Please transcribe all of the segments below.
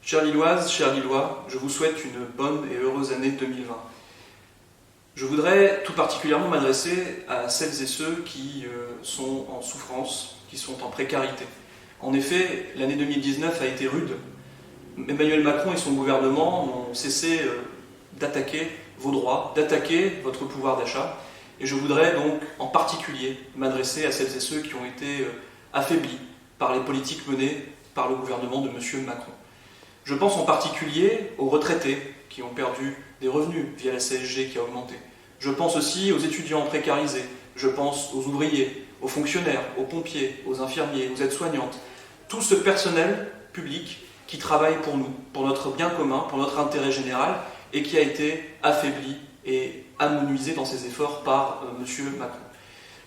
Chères Lilloises, chers Lillois, je vous souhaite une bonne et heureuse année 2020. Je voudrais tout particulièrement m'adresser à celles et ceux qui sont en souffrance, qui sont en précarité. En effet, l'année 2019 a été rude. Emmanuel Macron et son gouvernement n'ont cessé d'attaquer vos droits, d'attaquer votre pouvoir d'achat. Et je voudrais donc en particulier m'adresser à celles et ceux qui ont été affaiblis par les politiques menées par le gouvernement de M. Macron. Je pense en particulier aux retraités qui ont perdu des revenus via la CSG qui a augmenté. Je pense aussi aux étudiants précarisés. Je pense aux ouvriers, aux fonctionnaires, aux pompiers, aux infirmiers, aux aides-soignantes. Tout ce personnel public qui travaille pour nous, pour notre bien commun, pour notre intérêt général et qui a été affaibli et amenuisé dans ses efforts par M. Macron.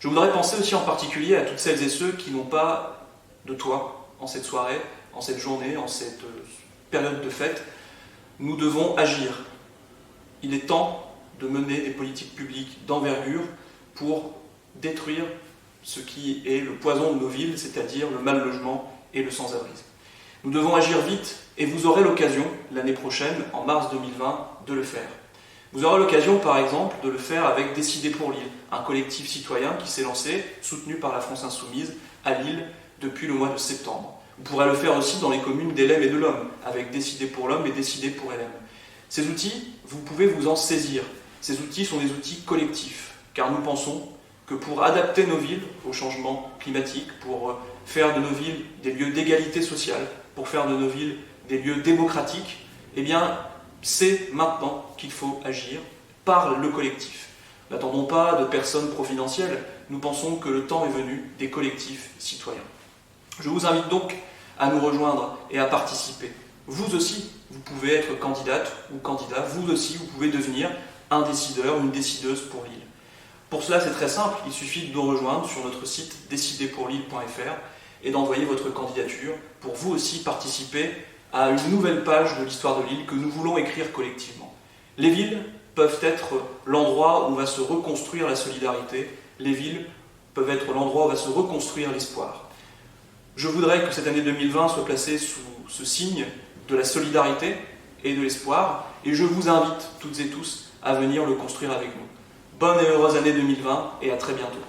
Je voudrais penser aussi en particulier à toutes celles et ceux qui n'ont pas de toit en cette soirée, en cette journée, en cette période de fête. Nous devons agir. Il est temps de mener des politiques publiques d'envergure pour détruire ce qui est le poison de nos villes, c'est-à-dire le mal-logement et le sans-abrisme. Nous devons agir vite et vous aurez l'occasion, l'année prochaine, en mars 2020, de le faire. Vous aurez l'occasion, par exemple, de le faire avec Décider pour Lille, un collectif citoyen qui s'est lancé, soutenu par la France Insoumise, à Lille depuis le mois de septembre. Vous pourrez le faire aussi dans les communes d'Helem et de l'Homme, avec Décider pour l'Homme et Décider pour Helem. Ces outils, vous pouvez vous en saisir. Ces outils sont des outils collectifs, car nous pensons que pour adapter nos villes au changement climatique, pour faire de nos villes des lieux d'égalité sociale, pour faire de nos villes des lieux démocratiques, eh bien, c'est maintenant qu'il faut agir par le collectif. N'attendons pas de personnes providentielles, nous pensons que le temps est venu des collectifs citoyens. Je vous invite donc à nous rejoindre et à participer. Vous aussi, vous pouvez être candidate ou candidat, vous aussi, vous pouvez devenir un décideur ou une décideuse pour Lille. Pour cela, c'est très simple, il suffit de nous rejoindre sur notre site déciderpourlille.fr et d'envoyer votre candidature pour vous aussi participer à une nouvelle page de l'histoire de Lille que nous voulons écrire collectivement. Les villes peuvent être l'endroit où va se reconstruire la solidarité, les villes peuvent être l'endroit où va se reconstruire l'espoir. Je voudrais que cette année 2020 soit placée sous ce signe de la solidarité et de l'espoir, et je vous invite toutes et tous à venir le construire avec nous. Bonne et heureuse année 2020 et à très bientôt.